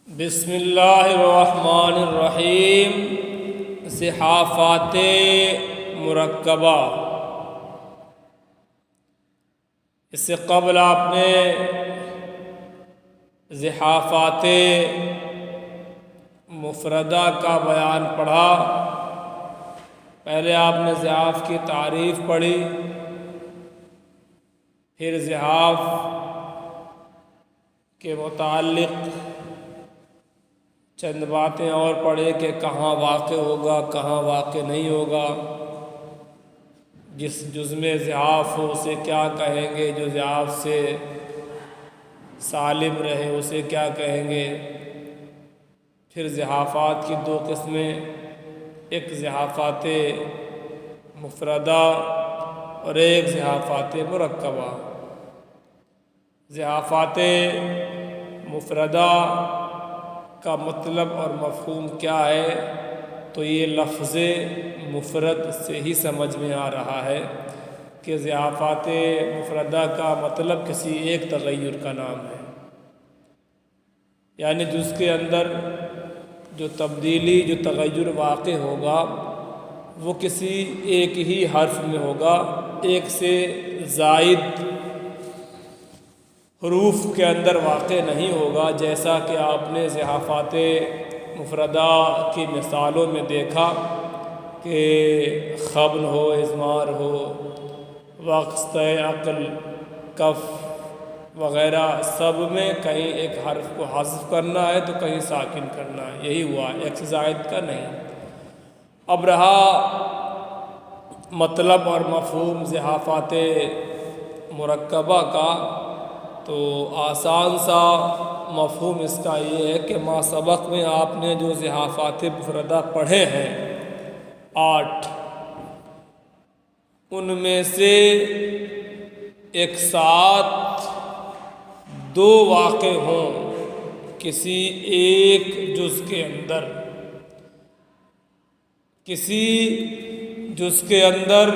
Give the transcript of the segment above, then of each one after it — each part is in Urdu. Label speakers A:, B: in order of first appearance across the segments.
A: بسم اللہ الرحمن الرحیم۔ زحافات مرکبہ۔ اس سے قبل آپ نے زحافات مفردہ کا بیان پڑھا۔ پہلے آپ نے زحاف کی تعریف پڑھی، پھر زحاف کے متعلق چند باتیں اور پڑھے کہ کہاں واقع ہوگا، کہاں واقع نہیں ہوگا، جس جز میں زحاف ہو اسے کیا کہیں گے، جو زحاف سے سالم رہے اسے کیا کہیں گے۔ پھر زحافات کی دو قسمیں، ایک زحافات مفردہ اور ایک زحافات مرکبہ۔ زحافات مفردہ کا مطلب اور مفہوم کیا ہے، تو یہ لفظ مفرد سے ہی سمجھ میں آ رہا ہے کہ زحافات مفردہ کا مطلب کسی ایک تغیر کا نام ہے، یعنی جس کے اندر جو تبدیلی، جو تغیر واقع ہوگا وہ کسی ایک ہی حرف میں ہوگا، ایک سے زائد حروف کے اندر واقع نہیں ہوگا، جیسا کہ آپ نے زحافات مفردہ کی مثالوں میں دیکھا کہ خبل ہو، اضمار ہو، وقت، عقل، کف وغیرہ، سب میں کہیں ایک حرف کو حذف کرنا ہے تو کہیں ساکن کرنا ہے، یہی ہوا، ایک سے زائد کا نہیں۔ اب رہا مطلب اور مفہوم زحافات مرکبہ کا، تو آسان سا مفہوم اس کا یہ ہے کہ ما سبق میں آپ نے جو زحافات مفردہ پڑھے ہیں 8، ان میں سے ایک ساتھ 2 واقع ہوں کسی ایک جز کے اندر، کسی جز کے اندر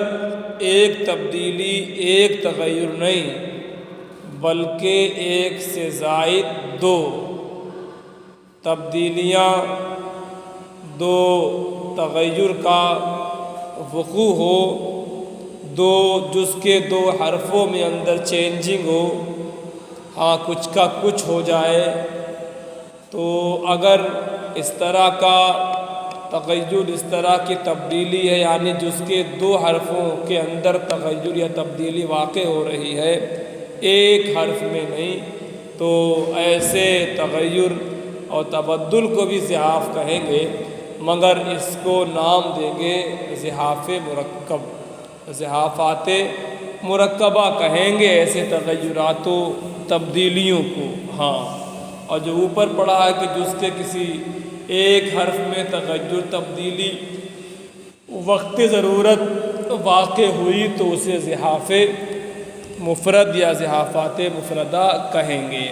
A: ایک تبدیلی، ایک تغیر نہیں بلکہ ایک سے زائد 2 تبدیلیاں، 2 تغیر کا وقوع ہو، 2 جز کے 2 حرفوں میں اندر چینجنگ ہو، ہاں کچھ کا کچھ ہو جائے، تو اگر اس طرح کا تغیر، اس طرح کی تبدیلی ہے، یعنی جز کے 2 حرفوں کے اندر تغیر یا تبدیلی واقع ہو رہی ہے، ایک حرف میں نہیں، تو ایسے تغیر اور تبدل کو بھی زحاف کہیں گے، مگر اس کو نام دیں گے زحاف مرکب، زحافات مرکبہ کہیں گے ایسے تغیرات و تبدیلیوں کو۔ ہاں، اور جو اوپر پڑھا ہے کہ جس کے کسی ایک حرف میں تغیر، تبدیلی وقت ضرورت واقع ہوئی تو اسے زحاف مفرد یا زحافات مفردہ کہیں گے۔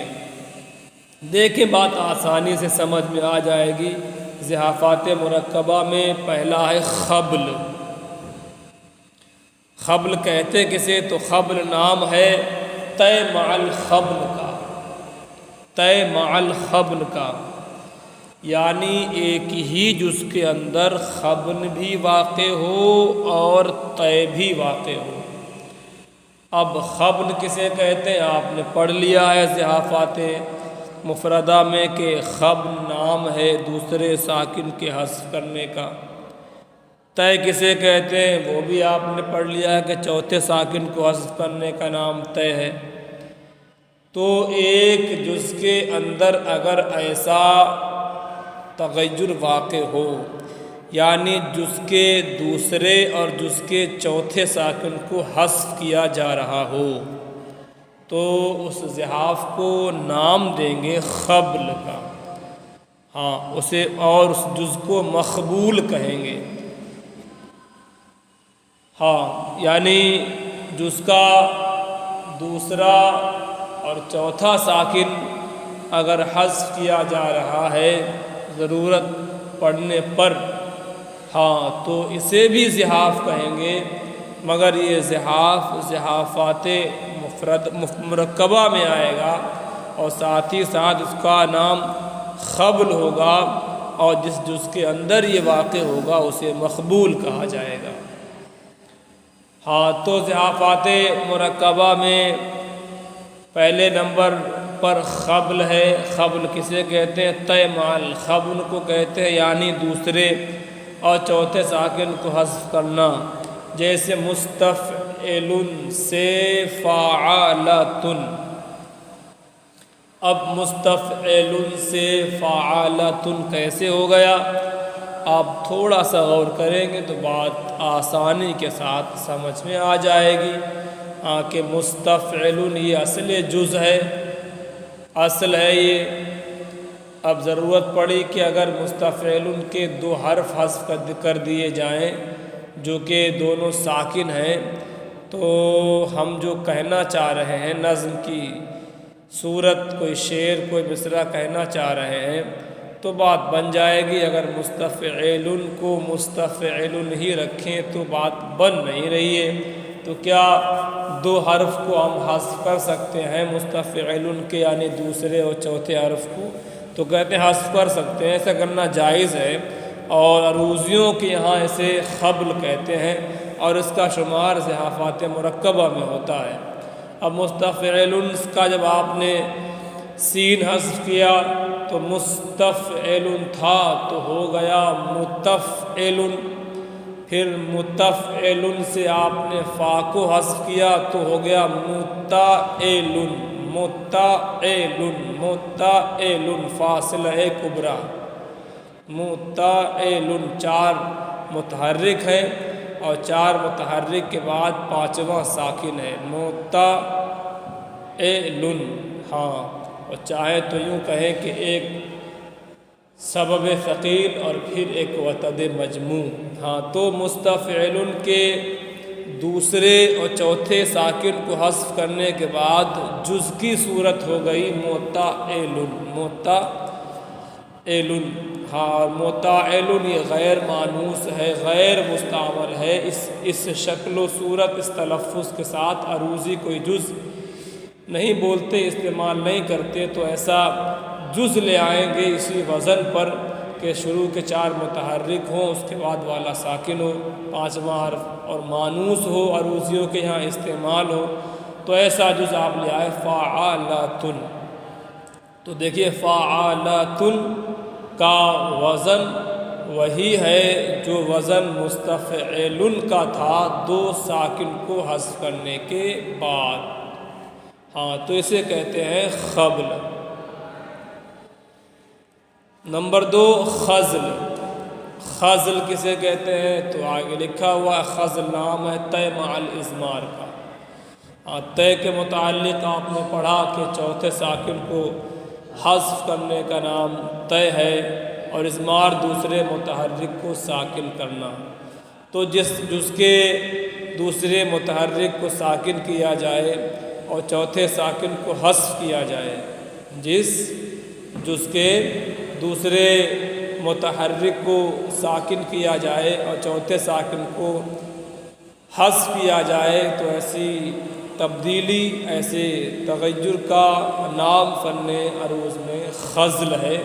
A: دیکھیں بات آسانی سے سمجھ میں آ جائے گی۔ زحافات مرکبہ میں پہلا ہے خبل۔ خبل کہتے کسے، تو خبل نام ہے طے مع الخبل کا، طے مع الخبل کا، یعنی ایک ہی جز کے اندر خبل بھی واقع ہو اور طے بھی واقع ہو۔ اب خبل کسے کہتے ہیں آپ نے پڑھ لیا ہے زحافات مفردہ میں کہ خبل نام ہے دوسرے ساکن کے حذف کرنے کا۔ طے کسے کہتے ہیں وہ بھی آپ نے پڑھ لیا ہے کہ چوتھے ساکن کو حذف کرنے کا نام طے ہے۔ تو ایک جز کے اندر اگر ایسا تغیر واقع ہو، یعنی جز کے دوسرے اور جز کے چوتھے ساکن کو حذف کیا جا رہا ہو، تو اس زحاف کو نام دیں گے خبل کا، ہاں اسے، اور اس جز کو مخبول کہیں گے۔ ہاں، یعنی جز کا دوسرا اور چوتھا ساکن اگر حذف کیا جا رہا ہے ضرورت پڑنے پر، ہاں تو اسے بھی زحاف کہیں گے، مگر یہ زحاف زحافات مرکبہ میں آئے گا، اور ساتھ ہی ساتھ اس کا نام خبل ہوگا اور جس جز کے اندر یہ واقع ہوگا اسے مقبول کہا جائے گا۔ ہاں، تو ضعافات مرکبہ میں پہلے نمبر پر خبل ہے۔ خبل کسے کہتے ہیں؟ طے مال خبل کو کہتے ہیں، یعنی دوسرے اور چوتھے ساکن کو حذف کرنا، جیسے مستفعل سے فاعلۃ۔ اب مستفعل سے فاعلۃ کیسے ہو گیا؟ آپ تھوڑا سا غور کریں گے تو بات آسانی کے ساتھ سمجھ میں آ جائے گی۔ کہ مستفعل یہ اصل جز ہے، اصل ہے یہ۔ اب ضرورت پڑی کہ اگر مستفعل کے دو حرف حذف کر دیے جائیں جو کہ دونوں ساکن ہیں، تو ہم جو کہنا چاہ رہے ہیں، نظم کی صورت، کوئی شعر، کوئی مصرع کہنا چاہ رہے ہیں تو بات بن جائے گی۔ اگر مستفعل کو مستفعل ہی رکھیں تو بات بن نہیں رہی ہے۔ تو کیا دو حرف کو ہم حذف کر سکتے ہیں مستفعل کے، یعنی دوسرے اور چوتھے حرف کو؟ تو کہتے ہیں حذف کر سکتے ہیں، ایسا کرنا جائز ہے، اور عروضیوں کے یہاں اسے خبل کہتے ہیں، اور اس کا شمار ضعافات مرکبہ میں ہوتا ہے۔ اب مستفعل کا جب آپ نے سین حذف کیا تو مستفعل تھا تو ہو گیا متفعل، پھر متفعل سے آپ نے فا کو حذف کیا تو ہو گیا متعل، متعل، متعل، فاصلہ کبریٰ، متعل۔ 4 متحرک ہے اور 4 متحرک کے بعد 5واں ساکن ہے، متعل۔ ہاں، اور چاہے تو یوں کہیں کہ ایک سبب ثقیل اور پھر ایک وتد مجموع۔ ہاں، تو مستفعل کے دوسرے اور چوتھے ساکن کو حذف کرنے کے بعد جز کی صورت ہو گئی متعل، متعل۔ ہاں، متعل یہ غیر مانوس ہے، غیر مستعمل ہے، اس شکل و صورت، اس تلفظ کے ساتھ عروضی کوئی جز نہیں بولتے، استعمال نہیں کرتے، تو ایسا جز لے آئیں گے اسی وزن پر کہ شروع کے 4 متحرک ہوں، اس کے بعد والا ساکن ہو، 5واں حرف، اور مانوس ہو، عروضیوں کے یہاں استعمال ہو، تو ایسا جز آپ لے آئے فاعلۃ۔ تو دیکھیے فاعلۃ کا وزن وہی ہے جو وزن مستفعل کا تھا 2 ساکن کو حذف کرنے کے بعد۔ ہاں، تو اسے کہتے ہیں خبل۔ نمبر 2 خزل۔ خزل کسے کہتے ہیں؟ تو آگے لکھا ہوا ہے، خزل نام ہے طے مع الاضمار کا۔ طے کے متعلق آپ نے پڑھا کہ چوتھے ساکن کو حذف کرنے کا نام طے ہے، اور اضمار دوسرے متحرک کو ساکن کرنا۔ تو جس کے دوسرے متحرک کو ساکن کیا جائے اور چوتھے ساکن کو حذف کیا جائے، جس کے دوسرے متحرک کو ساکن کیا جائے اور چوتھے ساکن کو حذف کیا جائے، تو ایسی تبدیلی، ایسے تغیر کا نام فن عروض میں خزل ہے،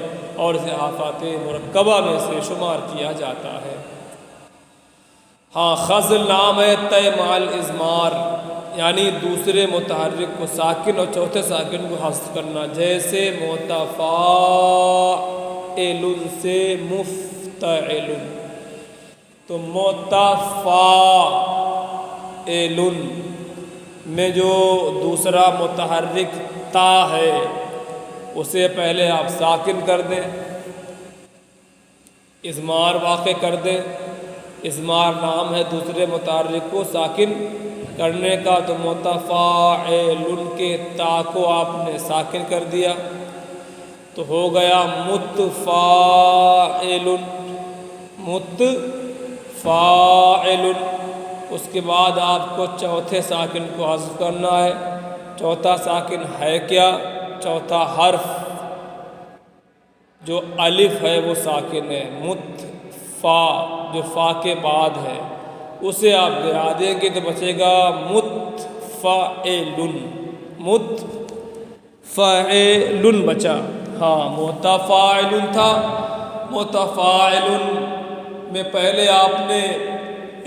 A: اور ضعافات مرکبہ میں سے شمار کیا جاتا ہے۔ ہاں، خزل نام ہے طے مع الاضمار، یعنی دوسرے متحرک کو ساکن اور چوتھے ساکن کو حذف کرنا، جیسے متفاعل سے مفتعل۔ تو متفاعل میں جو دوسرا متحرک تا ہے اسے پہلے آپ ساکن کر دیں، اضمار واقع کر دیں۔ اضمار نام ہے دوسرے متحرک کو ساکن کرنے کا، تو متفاعل کے تا کو آپ نے ساکن کر دیا تو ہو گیا متفاعل، متفاعل۔ اس کے بعد آپ کو چوتھے ساکن کو حذف کرنا ہے۔ چوتھا ساکن ہے کیا؟ چوتھا حرف جو الف ہے وہ ساکن ہے، متفا جو فا کے بعد ہے اسے آپ گرا دیں گے تو بچے گا متفعل، متفعل بچا۔ ہاں متفاعل تھا، متفاعل میں پہلے آپ نے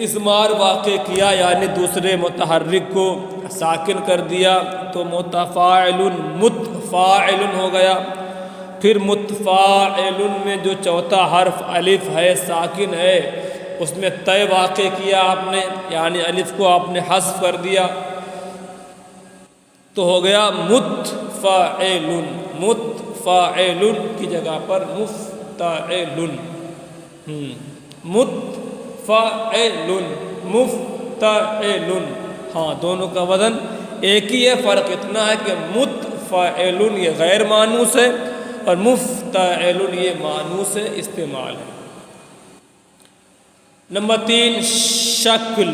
A: اضمار واقع کیا یعنی دوسرے متحرک کو ساکن کر دیا تو متفاعل متفاعل ہو گیا۔ پھر متفاعل میں جو چوتھا حرف الف ہے ساکن ہے اس میں طے واقع کیا آپ نے یعنی الف کو آپ نے حذف کر دیا تو ہو گیا متفاعل، متفاعل کی جگہ پر مفتعل، متفاعل مفتعل، ہاں دونوں کا وزن ایک ہی ہے، فرق اتنا ہے کہ متفاعل یہ غیر مانوس ہے اور مفتعل یہ مانوس استعمال ہے۔ نمبر 3 شکل،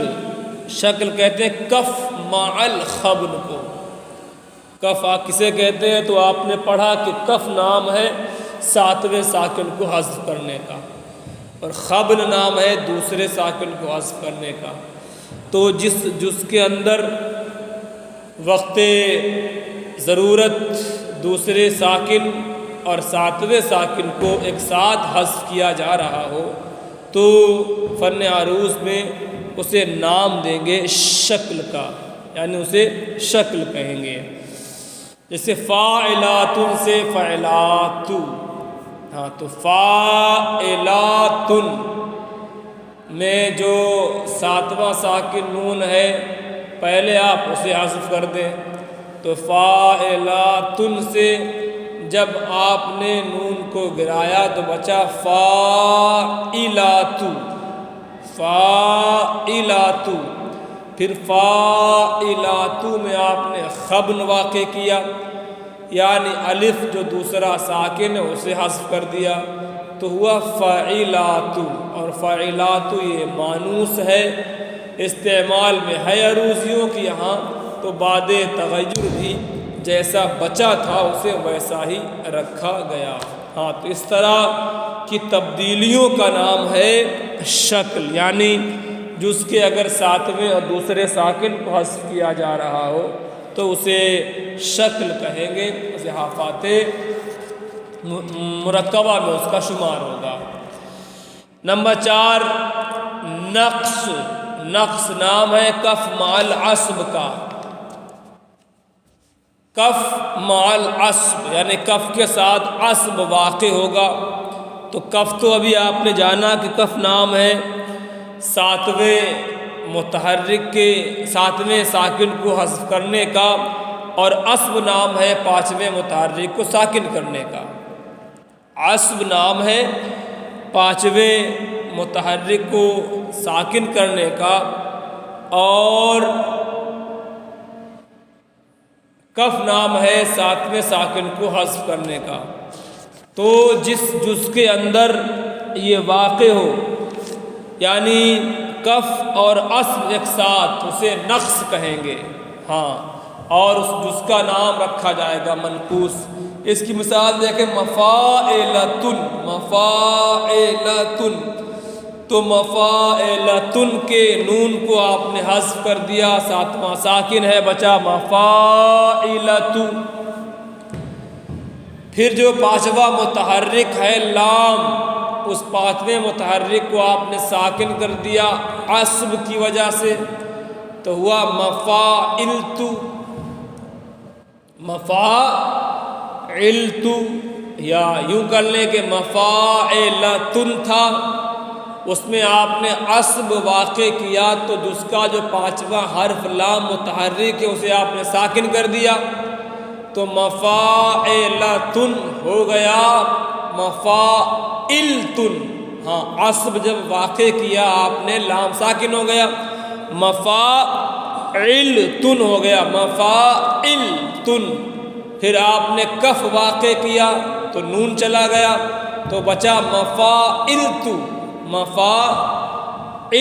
A: شکل کہتے ہیں کف مع الخبن کو۔ کف آپ کسے کہتے ہیں تو آپ نے پڑھا کہ کف نام ہے ساتویں ساکن کو حذف کرنے کا اور خبن نام ہے دوسرے ساکن کو حذف کرنے کا۔ تو جس کے اندر وقت ضرورت دوسرے ساکن اور ساتویں ساکن کو ایک ساتھ حذف کیا جا رہا ہو تو فن عروض میں اسے نام دیں گے شکل کا، یعنی اسے شکل کہیں گے۔ جیسے فاعلات سے فعلات، ہاں تو فاعلات میں جو ساتواں ساکن نون ہے پہلے آپ اسے حذف کر دیں تو فاعلات سے جب آپ نے نون کو گرایا تو بچا فاعلات، فاعلات۔ پھر فاعلات میں آپ نے خبن واقع کیا یعنی الف جو دوسرا ساکن ہے اسے حذف کر دیا تو ہوا فاعلات، اور فاعلات یہ مانوس ہے، استعمال میں ہے عروضیوں کی یہاں تو بعد تغیر بھی جیسا بچا تھا اسے ویسا ہی رکھا گیا۔ ہاں تو اس طرح کی تبدیلیوں کا نام ہے شکل، یعنی جس کے اگر ساتویں اور دوسرے ساکن کو حذف کیا جا رہا ہو تو اسے شکل کہیں گے، اضافات مرکبہ میں اس کا شمار ہوگا۔ نمبر 4 نقص، نقص نام ہے کف مع العصب کا۔ کف مع العصب یعنی کف کے ساتھ عصب واقع ہوگا تو کف تو ابھی آپ نے جانا کہ کف نام ہے ساتویں متحرک کے ساتویں ساکن کو حذف کرنے کا اور عصب نام ہے پانچویں متحرک کو ساکن کرنے کا۔ عصب نام ہے پانچویں متحرک کو ساکن کرنے کا اور کف نام ہے ساتویں ساکن کو حذف کرنے کا۔ تو جس جز کے اندر یہ واقع ہو یعنی کف اور عصب ایک ساتھ اسے نقص کہیں گے، ہاں، اور اس جز کا نام رکھا جائے گا منقوص۔ اس کی مثال دیکھیں مفاعلۃ، مفاعلۃ، تو مفاعلۃ کے نون کو آپ نے حذف کر دیا، ساتواں ساکن ہے، بچا مفاعلۃ۔ پھر جو پانچواں متحرک ہے لام، اس پانچویں متحرک کو آپ نے ساکن کر دیا عصب کی وجہ سے تو ہوا مفاعلۃ، مفاعلۃ، یا یوں کر لیں کہ مفاعلۃ تھا، اس میں آپ نے عصب واقع کیا تو جس کا جو پانچواں حرف لام متحرک ہے اسے آپ نے ساکن کر دیا تو مفاعلۃ ہو گیا مفاعلۃ۔ ہاں عصب جب واقع کیا آپ نے لام ساکن ہو گیا، مفاعلۃ ہو گیا مفاعلۃ۔ پھر آپ نے کف واقع کیا تو نون چلا گیا تو بچا مفاعلۃ، مفاعلۃ،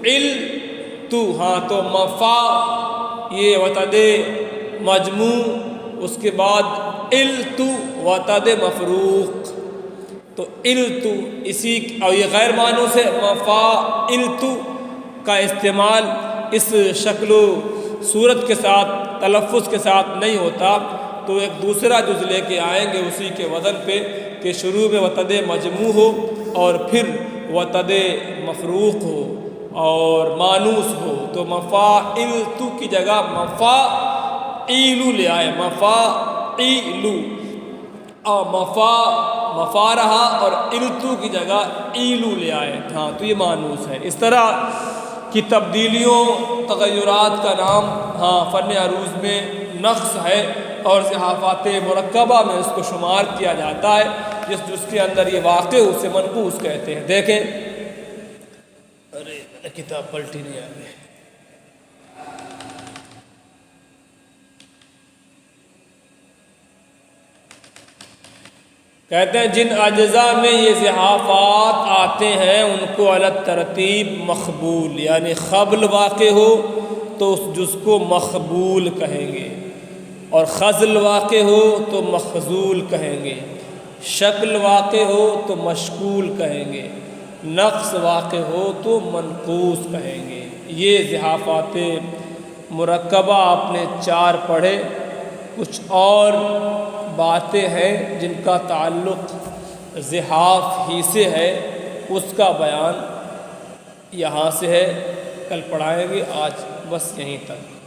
A: علۃ۔ ہاں تو مفا یہ وتد مجموع، اس کے بعد علۃ وتد مفروق، تو علۃ اسی اور یہ غیر مانوس ہے، مفاعلۃ کا استعمال اس شکل و صورت کے ساتھ تلفظ کے ساتھ نہیں ہوتا تو ایک دوسرا جز لے کے آئیں گے اسی کے وزن پہ کہ شروع میں وتد مجموع ہو اور پھر وتد مفروق ہو اور مانوس ہو. تو مفاعلت کی جگہ مفاعیل لے آئے، مفاعیل، اور مفا رہا اور التو کی جگہ ایلو لے آئے. ہاں تو یہ مانوس ہے. اس طرح کی تبدیلیوں تغیرات کا نام ہاں فن عروض میں نقص ہے اور صحافات مرکبہ میں اس کو شمار کیا جاتا ہے. جس کے اندر یہ واقع اسے منقوص کہتے ہیں. دیکھیں ارے کتاب پلٹی نہیں آ گئی. کہتے ہیں جن اجزاء میں یہ صحافات آتے ہیں ان کو علی ترتیب مقبول، یعنی خبل واقع ہو تو اس جز کو مقبول کہیں گے، اور خزل واقع ہو تو مخزول کہیں گے، شکل واقع ہو تو مشکول کہیں گے، نقص واقع ہو تو منقوص کہیں گے. یہ صحافات مرکبہ آپ نے 4 پڑھے. کچھ اور باتیں ہیں جن کا تعلق صحاف ہی سے ہے، اس کا بیان یہاں سے ہے، کل پڑھائیں گے. آج بس یہیں تک.